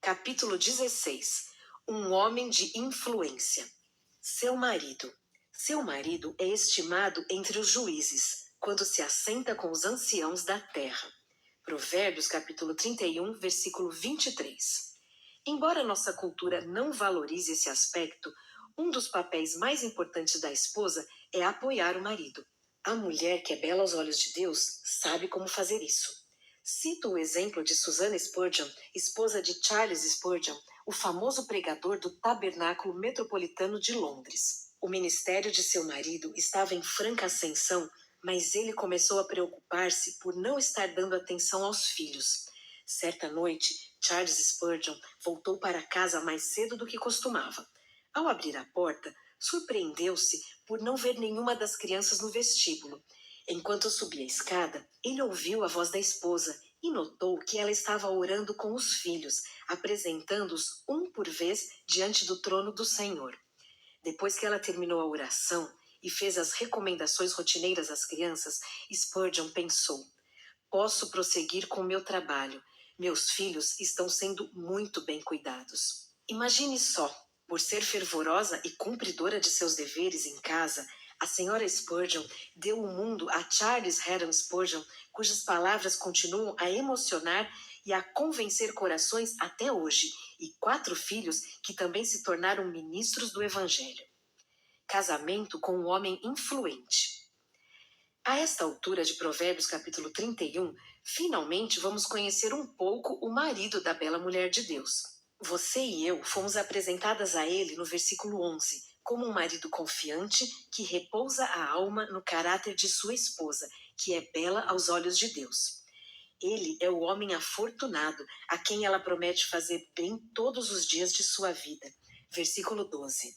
Capítulo 16. Um homem de influência. Seu marido. Seu marido é estimado entre os juízes, quando se assenta com os anciãos da terra. Provérbios capítulo 31, versículo 23. Embora nossa cultura não valorize esse aspecto, um dos papéis mais importantes da esposa é apoiar o marido. A mulher que é bela aos olhos de Deus sabe como fazer isso. Cito o exemplo de Susannah Spurgeon, esposa de Charles Spurgeon, o famoso pregador do Tabernáculo Metropolitano de Londres. O ministério de seu marido estava em franca ascensão, mas ele começou a preocupar-se por não estar dando atenção aos filhos. Certa noite, Charles Spurgeon voltou para casa mais cedo do que costumava. Ao abrir a porta, surpreendeu-se por não ver nenhuma das crianças no vestíbulo. Enquanto subia a escada, ele ouviu a voz da esposa e notou que ela estava orando com os filhos, apresentando-os um por vez diante do trono do Senhor. Depois que ela terminou a oração e fez as recomendações rotineiras às crianças, Spurgeon pensou: posso prosseguir com o meu trabalho. Meus filhos estão sendo muito bem cuidados. Imagine só, por ser fervorosa e cumpridora de seus deveres em casa, a senhora Spurgeon deu o mundo a Charles Haddon Spurgeon, cujas palavras continuam a emocionar e a convencer corações até hoje, e 4 filhos que também se tornaram ministros do Evangelho. Casamento com um homem influente. A esta altura de Provérbios capítulo 31, finalmente vamos conhecer um pouco o marido da bela mulher de Deus. Você e eu fomos apresentadas a ele no versículo 11, como um marido confiante que repousa a alma no caráter de sua esposa, que é bela aos olhos de Deus. Ele é o homem afortunado, a quem ela promete fazer bem todos os dias de sua vida. Versículo 12.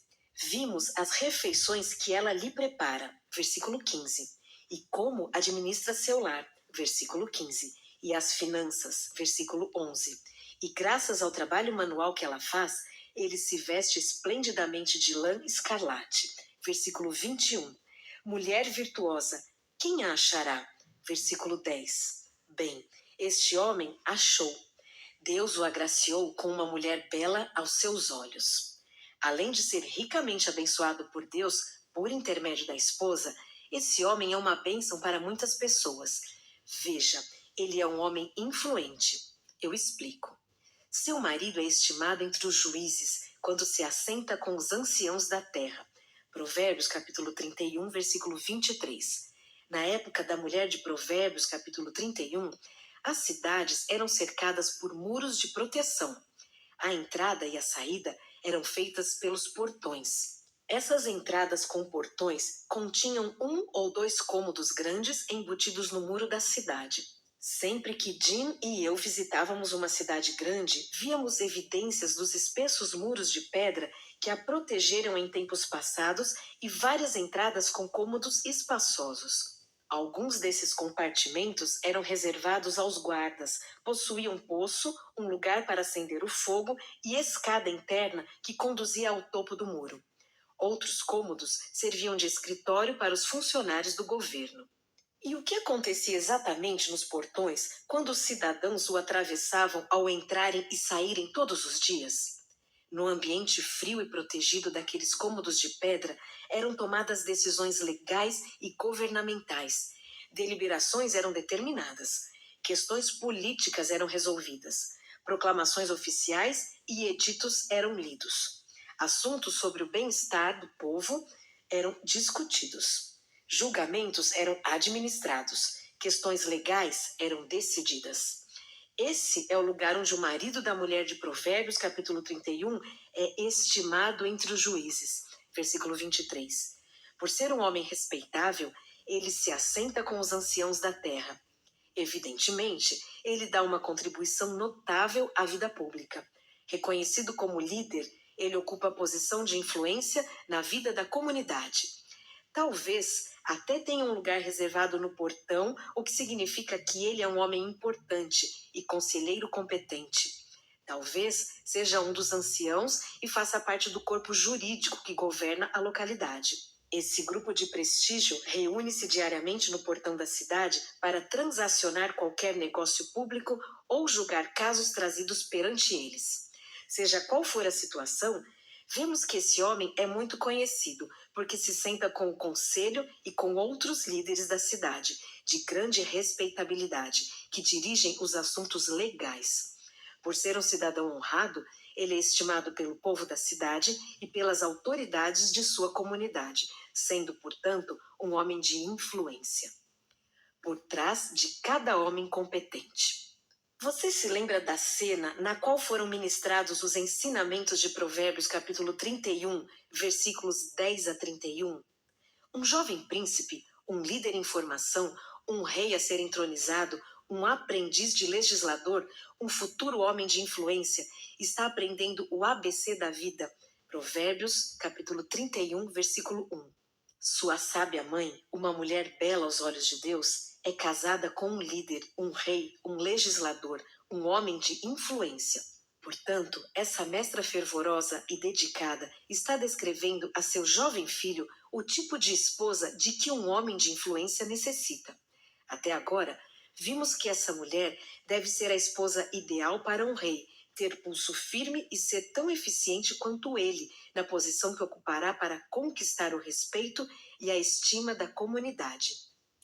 Vimos as refeições que ela lhe prepara. Versículo 15. E como administra seu lar. Versículo 15. E as finanças. Versículo 11. E graças ao trabalho manual que ela faz, ele se veste esplendidamente de lã escarlate. Versículo 21. Mulher virtuosa, quem a achará? Versículo 10. Bem, este homem achou. Deus o agraciou com uma mulher bela aos seus olhos. Além de ser ricamente abençoado por Deus por intermédio da esposa, esse homem é uma bênção para muitas pessoas. Veja, ele é um homem influente. Eu explico. Seu marido é estimado entre os juízes, quando se assenta com os anciãos da terra. Provérbios capítulo 31, versículo 23. Na época da mulher de Provérbios capítulo 31, as cidades eram cercadas por muros de proteção. A entrada e a saída eram feitas pelos portões. Essas entradas com portões continham 1 ou 2 cômodos grandes embutidos no muro da cidade. Sempre que Jim e eu visitávamos uma cidade grande, víamos evidências dos espessos muros de pedra que a protegeram em tempos passados e várias entradas com cômodos espaçosos. Alguns desses compartimentos eram reservados aos guardas, possuíam poço, um lugar para acender o fogo e escada interna que conduzia ao topo do muro. Outros cômodos serviam de escritório para os funcionários do governo. E o que acontecia exatamente nos portões quando os cidadãos o atravessavam ao entrarem e saírem todos os dias? No ambiente frio e protegido daqueles cômodos de pedra, eram tomadas decisões legais e governamentais. Deliberações eram determinadas. Questões políticas eram resolvidas. Proclamações oficiais e editos eram lidos. Assuntos sobre o bem-estar do povo eram discutidos. Julgamentos eram administrados. Questões legais eram decididas. Esse é o lugar onde o marido da mulher de Provérbios, capítulo 31, é estimado entre os juízes. Versículo 23. Por ser um homem respeitável, ele se assenta com os anciãos da terra. Evidentemente, ele dá uma contribuição notável à vida pública. Reconhecido como líder, ele ocupa posição de influência na vida da comunidade. Talvez até tenha um lugar reservado no portão, o que significa que ele é um homem importante e conselheiro competente. Talvez seja um dos anciãos e faça parte do corpo jurídico que governa a localidade. Esse grupo de prestígio reúne-se diariamente no portão da cidade para transacionar qualquer negócio público ou julgar casos trazidos perante eles. Seja qual for a situação, vemos que esse homem é muito conhecido, porque se senta com o conselho e com outros líderes da cidade, de grande respeitabilidade, que dirigem os assuntos legais. Por ser um cidadão honrado, ele é estimado pelo povo da cidade e pelas autoridades de sua comunidade, sendo, portanto, um homem de influência. Por trás de cada homem competente. Você se lembra da cena na qual foram ministrados os ensinamentos de Provérbios capítulo 31, versículos 10 a 31? Um jovem príncipe, um líder em formação, um rei a ser entronizado, um aprendiz de legislador, um futuro homem de influência, está aprendendo o ABC da vida. Provérbios capítulo 31, versículo 1. Sua sábia mãe, uma mulher bela aos olhos de Deus, é casada com um líder, um rei, um legislador, um homem de influência. Portanto, essa mestra fervorosa e dedicada está descrevendo a seu jovem filho o tipo de esposa de que um homem de influência necessita. Até agora, vimos que essa mulher deve ser a esposa ideal para um rei, ter pulso firme e ser tão eficiente quanto ele, na posição que ocupará para conquistar o respeito e a estima da comunidade.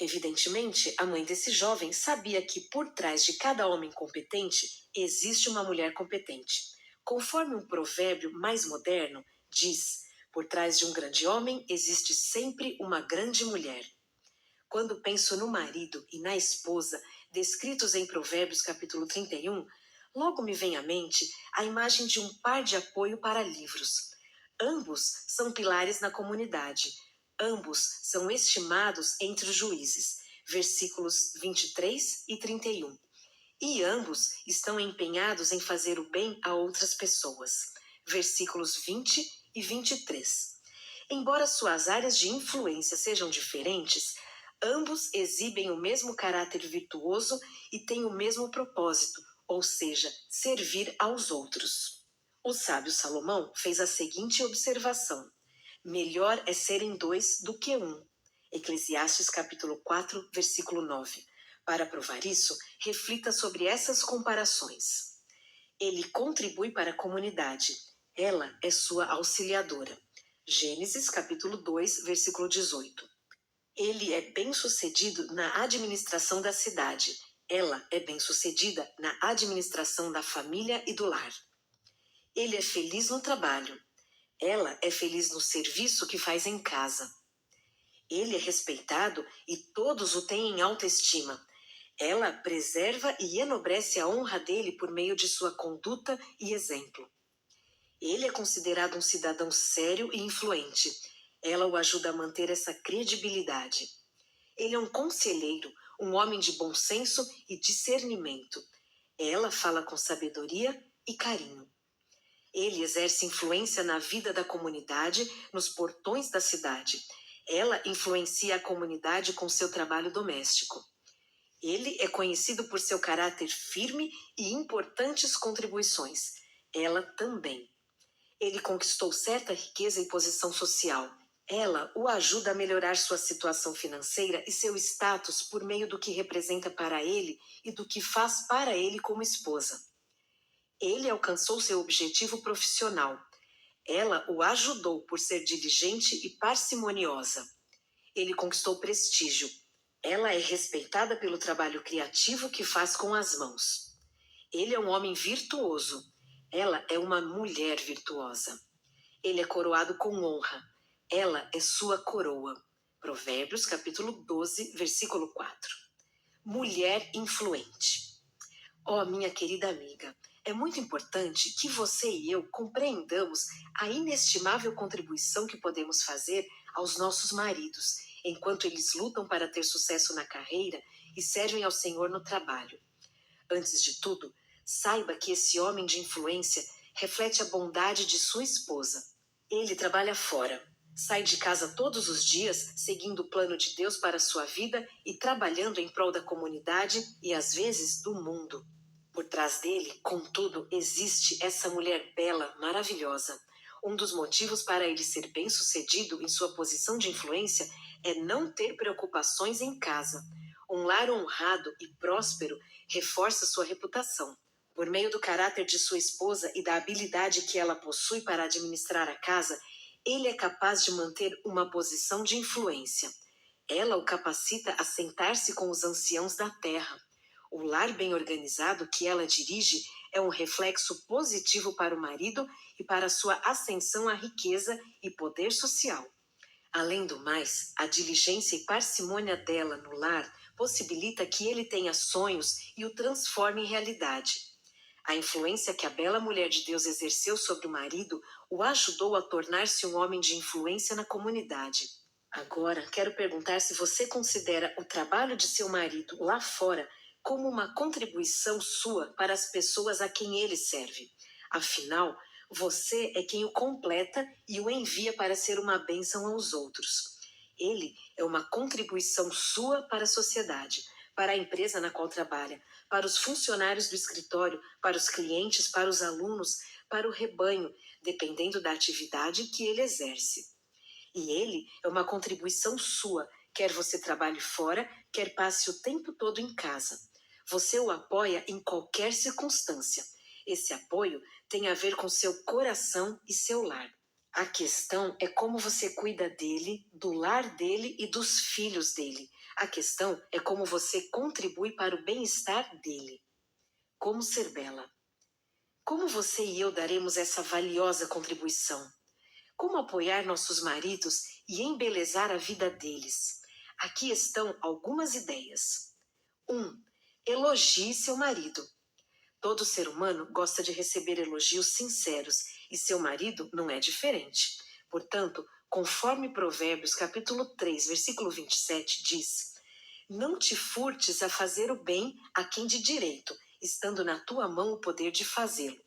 Evidentemente, a mãe desse jovem sabia que por trás de cada homem competente existe uma mulher competente. Conforme um provérbio mais moderno diz, por trás de um grande homem existe sempre uma grande mulher. Quando penso no marido e na esposa, descritos em Provérbios capítulo 31, logo me vem à mente a imagem de um par de apoio para livros. Ambos são pilares na comunidade. Ambos são estimados entre os juízes, versículos 23 e 31. E ambos estão empenhados em fazer o bem a outras pessoas, versículos 20 e 23. Embora suas áreas de influência sejam diferentes, ambos exibem o mesmo caráter virtuoso e têm o mesmo propósito, ou seja, servir aos outros. O sábio Salomão fez a seguinte observação: melhor é serem dois do que um. Eclesiastes capítulo 4, versículo 9. Para provar isso, reflita sobre essas comparações. Ele contribui para a comunidade. Ela é sua auxiliadora. Gênesis capítulo 2, versículo 18. Ele é bem-sucedido na administração da cidade. Ela é bem-sucedida na administração da família e do lar. Ele é feliz no trabalho. Ela é feliz no serviço que faz em casa. Ele é respeitado e todos o têm em alta estima. Ela preserva e enobrece a honra dele por meio de sua conduta e exemplo. Ele é considerado um cidadão sério e influente. Ela o ajuda a manter essa credibilidade. Ele é um conselheiro, um homem de bom senso e discernimento. Ela fala com sabedoria e carinho. Ele exerce influência na vida da comunidade, nos portões da cidade. Ela influencia a comunidade com seu trabalho doméstico. Ele é conhecido por seu caráter firme e importantes contribuições. Ela também. Ele conquistou certa riqueza e posição social. Ela o ajuda a melhorar sua situação financeira e seu status por meio do que representa para ele e do que faz para ele como esposa. Ele alcançou seu objetivo profissional. Ela o ajudou por ser diligente e parcimoniosa. Ele conquistou prestígio. Ela é respeitada pelo trabalho criativo que faz com as mãos. Ele é um homem virtuoso. Ela é uma mulher virtuosa. Ele é coroado com honra. Ela é sua coroa. Provérbios capítulo 12, versículo 4. Mulher influente. Oh, minha querida amiga, é muito importante que você e eu compreendamos a inestimável contribuição que podemos fazer aos nossos maridos, enquanto eles lutam para ter sucesso na carreira e servem ao Senhor no trabalho. Antes de tudo, saiba que esse homem de influência reflete a bondade de sua esposa. Ele trabalha fora, sai de casa todos os dias, seguindo o plano de Deus para a sua vida e trabalhando em prol da comunidade e às vezes do mundo. Por trás dele, contudo, existe essa mulher bela, maravilhosa. Um dos motivos para ele ser bem-sucedido em sua posição de influência é não ter preocupações em casa. Um lar honrado e próspero reforça sua reputação. Por meio do caráter de sua esposa e da habilidade que ela possui para administrar a casa, ele é capaz de manter uma posição de influência. Ela o capacita a sentar-se com os anciãos da terra. O lar bem organizado que ela dirige é um reflexo positivo para o marido e para sua ascensão à riqueza e poder social. Além do mais, a diligência e parcimônia dela no lar possibilita que ele tenha sonhos e o transforme em realidade. A influência que a bela mulher de Deus exerceu sobre o marido o ajudou a tornar-se um homem de influência na comunidade. Agora, quero perguntar se você considera o trabalho de seu marido lá fora como uma contribuição sua para as pessoas a quem ele serve. Afinal, você é quem o completa e o envia para ser uma bênção aos outros. Ele é uma contribuição sua para a sociedade, para a empresa na qual trabalha, para os funcionários do escritório, para os clientes, para os alunos, para o rebanho, dependendo da atividade que ele exerce. E ele é uma contribuição sua, quer você trabalhe fora, quer passe o tempo todo em casa. Você o apoia em qualquer circunstância. Esse apoio tem a ver com seu coração e seu lar. A questão é como você cuida dele, do lar dele e dos filhos dele. A questão é como você contribui para o bem-estar dele. Como ser bela? Como você e eu daremos essa valiosa contribuição? Como apoiar nossos maridos e embelezar a vida deles? Aqui estão algumas ideias. 1. Elogie seu marido. Todo ser humano gosta de receber elogios sinceros e seu marido não é diferente. Portanto, conforme Provérbios capítulo 3, versículo 27 diz: Não te furtes a fazer o bem a quem de direito, estando na tua mão o poder de fazê-lo.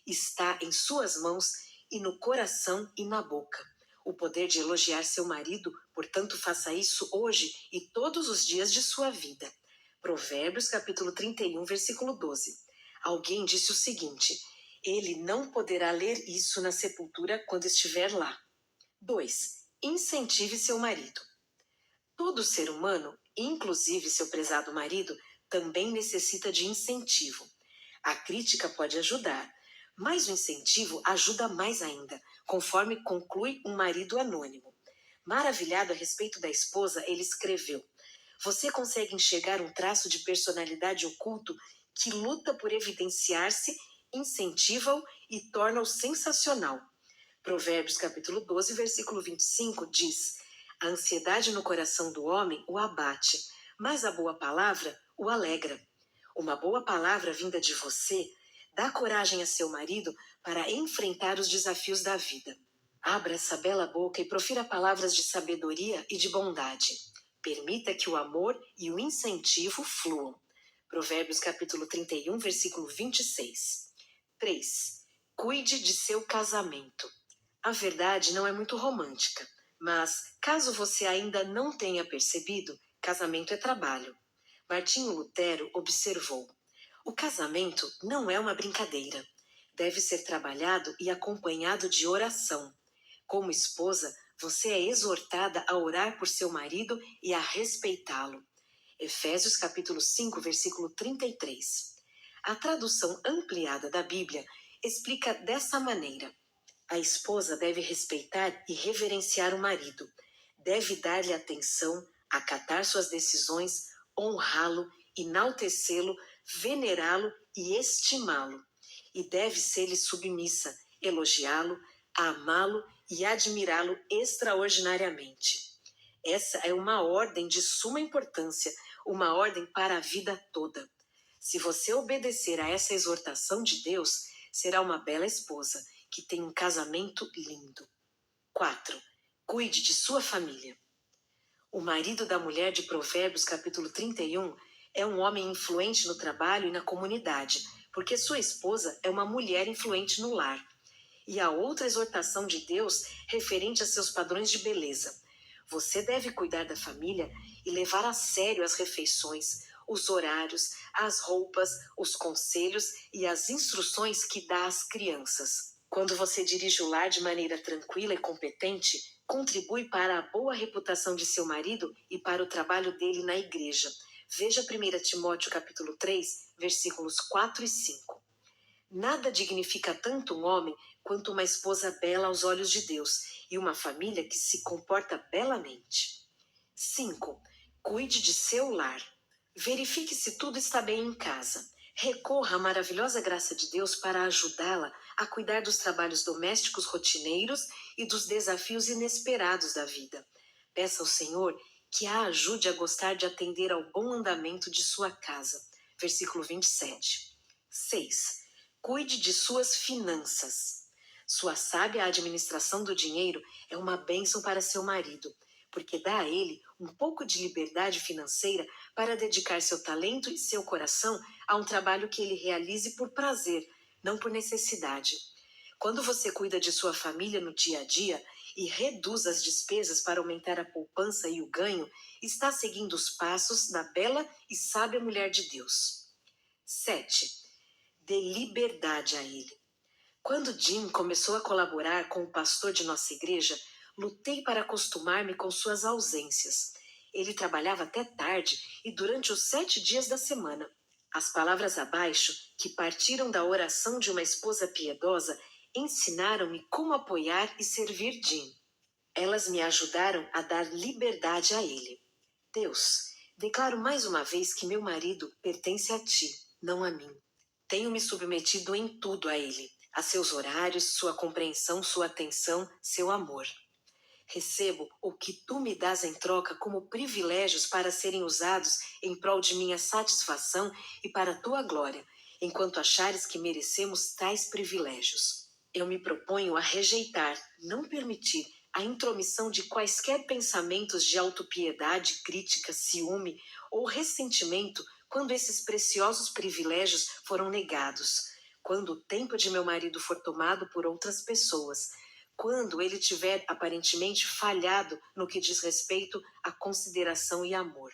Está em suas mãos e no coração e na boca. O poder de elogiar seu marido, portanto, faça isso hoje e todos os dias de sua vida. Provérbios capítulo 31, versículo 12. Alguém disse o seguinte: ele não poderá ler isso na sepultura quando estiver lá. 2. Incentive seu marido. Todo ser humano, inclusive seu prezado marido, também necessita de incentivo. A crítica pode ajudar, mas o incentivo ajuda mais ainda, conforme conclui um marido anônimo. Maravilhado a respeito da esposa, ele escreveu: Você consegue enxergar um traço de personalidade oculto que luta por evidenciar-se, incentiva-o e torna-o sensacional. Provérbios capítulo 12, versículo 25 diz: A ansiedade no coração do homem o abate, mas a boa palavra o alegra. Uma boa palavra vinda de você dá coragem a seu marido para enfrentar os desafios da vida. Abra essa bela boca e profira palavras de sabedoria e de bondade. Permita que o amor e o incentivo fluam. Provérbios capítulo 31, versículo 26. 3. Cuide de seu casamento. A verdade não é muito romântica, mas, caso você ainda não tenha percebido, casamento é trabalho. Martinho Lutero observou: o casamento não é uma brincadeira. Deve ser trabalhado e acompanhado de oração. Como esposa, você é exortada a orar por seu marido e a respeitá-lo. Efésios capítulo 5, versículo 33. A tradução ampliada da Bíblia explica dessa maneira: a esposa deve respeitar e reverenciar o marido, deve dar-lhe atenção, acatar suas decisões, honrá-lo, enaltecê-lo, venerá-lo e estimá-lo. E deve ser-lhe submissa, elogiá-lo, amá-lo e admirá-lo extraordinariamente. Essa é uma ordem de suma importância, uma ordem para a vida toda. Se você obedecer a essa exortação de Deus, será uma bela esposa, que tem um casamento lindo. 4. Cuide de sua família. O marido da mulher de Provérbios capítulo 31 é um homem influente no trabalho e na comunidade, porque sua esposa é uma mulher influente no lar. E a outra exortação de Deus referente a seus padrões de beleza. Você deve cuidar da família e levar a sério as refeições, os horários, as roupas, os conselhos e as instruções que dá às crianças. Quando você dirige o lar de maneira tranquila e competente, contribui para a boa reputação de seu marido e para o trabalho dele na igreja. Veja 1 Timóteo capítulo 3, versículos 4 e 5. Nada dignifica tanto um homem quanto uma esposa bela aos olhos de Deus e uma família que se comporta belamente. 5. Cuide de seu lar. Verifique se tudo está bem em casa. Recorra à maravilhosa graça de Deus para ajudá-la a cuidar dos trabalhos domésticos rotineiros e dos desafios inesperados da vida. Peça ao Senhor que a ajude a gostar de atender ao bom andamento de sua casa. Versículo 27. 6. Cuide de suas finanças. Sua sábia administração do dinheiro é uma bênção para seu marido, porque dá a ele um pouco de liberdade financeira para dedicar seu talento e seu coração a um trabalho que ele realize por prazer, não por necessidade. Quando você cuida de sua família no dia a dia e reduz as despesas para aumentar a poupança e o ganho, está seguindo os passos da bela e sábia mulher de Deus. 7. Dê liberdade a ele. Quando Jim começou a colaborar com o pastor de nossa igreja, lutei para acostumar-me com suas ausências. Ele trabalhava até tarde e durante os 7 dias da semana. As palavras abaixo, que partiram da oração de uma esposa piedosa, ensinaram-me como apoiar e servir Jim. Elas me ajudaram a dar liberdade a ele. Deus, declaro mais uma vez que meu marido pertence a ti, não a mim. Tenho me submetido em tudo a ele, a seus horários, sua compreensão, sua atenção, seu amor. Recebo o que tu me dás em troca como privilégios para serem usados em prol de minha satisfação e para a tua glória, enquanto achares que merecemos tais privilégios. Eu me proponho a rejeitar, não permitir, a intromissão de quaisquer pensamentos de autopiedade, crítica, ciúme ou ressentimento quando esses preciosos privilégios foram negados, quando o tempo de meu marido for tomado por outras pessoas, quando ele tiver aparentemente falhado no que diz respeito à consideração e amor.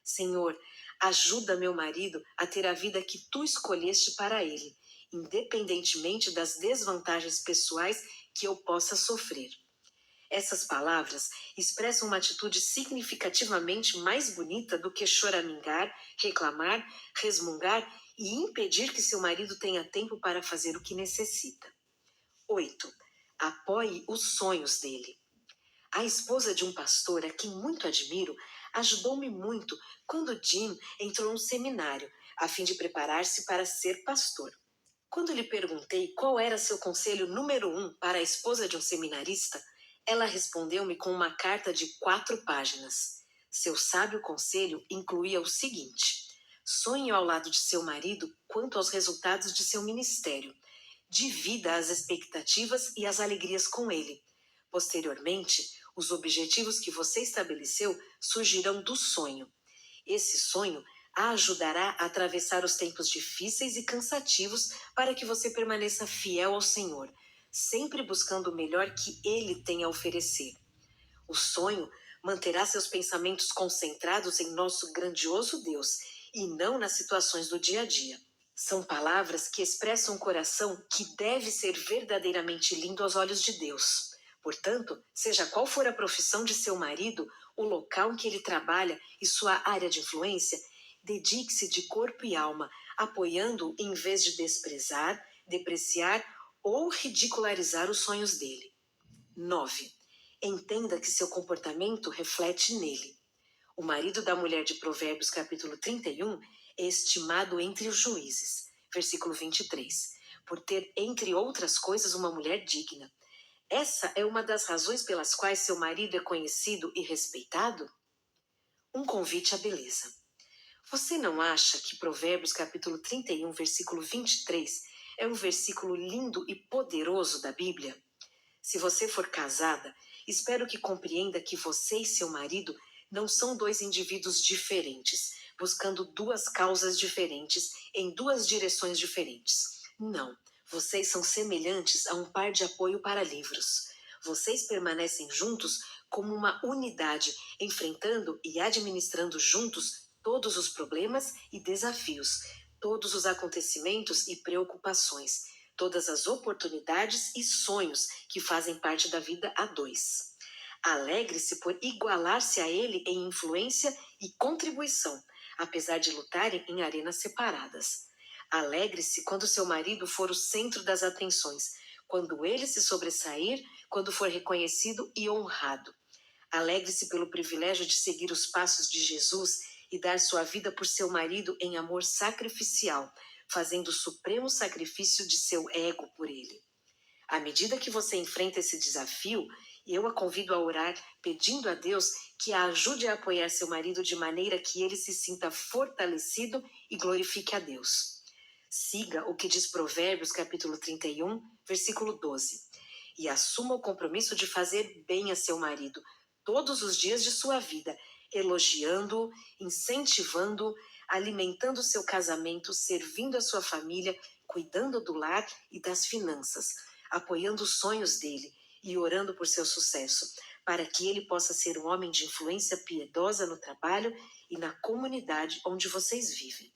Senhor, ajuda meu marido a ter a vida que tu escolheste para ele, independentemente das desvantagens pessoais que eu possa sofrer. Essas palavras expressam uma atitude significativamente mais bonita do que choramingar, reclamar, resmungar e impedir que seu marido tenha tempo para fazer o que necessita. 8. Apoie os sonhos dele. A esposa de um pastor a quem muito admiro ajudou-me muito quando Jim entrou no seminário, a fim de preparar-se para ser pastor. Quando lhe perguntei qual era seu conselho número 1 para a esposa de um seminarista, ela respondeu-me com uma carta de 4 páginas. Seu sábio conselho incluía o seguinte: sonhe ao lado de seu marido quanto aos resultados de seu ministério. Divida as expectativas e as alegrias com ele. Posteriormente, os objetivos que você estabeleceu surgirão do sonho. Esse sonho a ajudará a atravessar os tempos difíceis e cansativos para que você permaneça fiel ao Senhor, sempre buscando o melhor que Ele tem a oferecer. O sonho manterá seus pensamentos concentrados em nosso grandioso Deus e não nas situações do dia a dia. São palavras que expressam um coração que deve ser verdadeiramente lindo aos olhos de Deus. Portanto, seja qual for a profissão de seu marido, o local em que ele trabalha e sua área de influência, dedique-se de corpo e alma, apoiando-o em vez de desprezar, depreciar ou ridicularizar os sonhos dele. 9. Entenda que seu comportamento reflete nele. O marido da mulher de Provérbios, capítulo 31, é estimado entre os juízes. Versículo 23. Por ter, entre outras coisas, uma mulher digna. Essa é uma das razões pelas quais seu marido é conhecido e respeitado? Um convite à beleza. Você não acha que Provérbios capítulo 31, versículo 23 é um versículo lindo e poderoso da Bíblia? Se você for casada, espero que compreenda que você e seu marido não são 2 indivíduos diferentes, buscando 2 causas diferentes em 2 direções diferentes. Não, vocês são semelhantes a um par de apoio para livros. Vocês permanecem juntos como uma unidade, enfrentando e administrando juntos todos os problemas e desafios, todos os acontecimentos e preocupações, todas as oportunidades e sonhos que fazem parte da vida a 2. Alegre-se por igualar-se a ele em influência e contribuição, apesar de lutarem em arenas separadas. Alegre-se quando seu marido for o centro das atenções, quando ele se sobressair, quando for reconhecido e honrado. Alegre-se pelo privilégio de seguir os passos de Jesus e dar sua vida por seu marido em amor sacrificial, fazendo o supremo sacrifício de seu ego por ele. À medida que você enfrenta esse desafio, eu a convido a orar pedindo a Deus que a ajude a apoiar seu marido de maneira que ele se sinta fortalecido e glorifique a Deus. Siga o que diz Provérbios capítulo 31, versículo 12. E assuma o compromisso de fazer bem a seu marido todos os dias de sua vida, elogiando-o, incentivando-o, alimentando seu casamento, servindo a sua família, cuidando do lar e das finanças, apoiando os sonhos dele e orando por seu sucesso, para que ele possa ser um homem de influência piedosa no trabalho e na comunidade onde vocês vivem.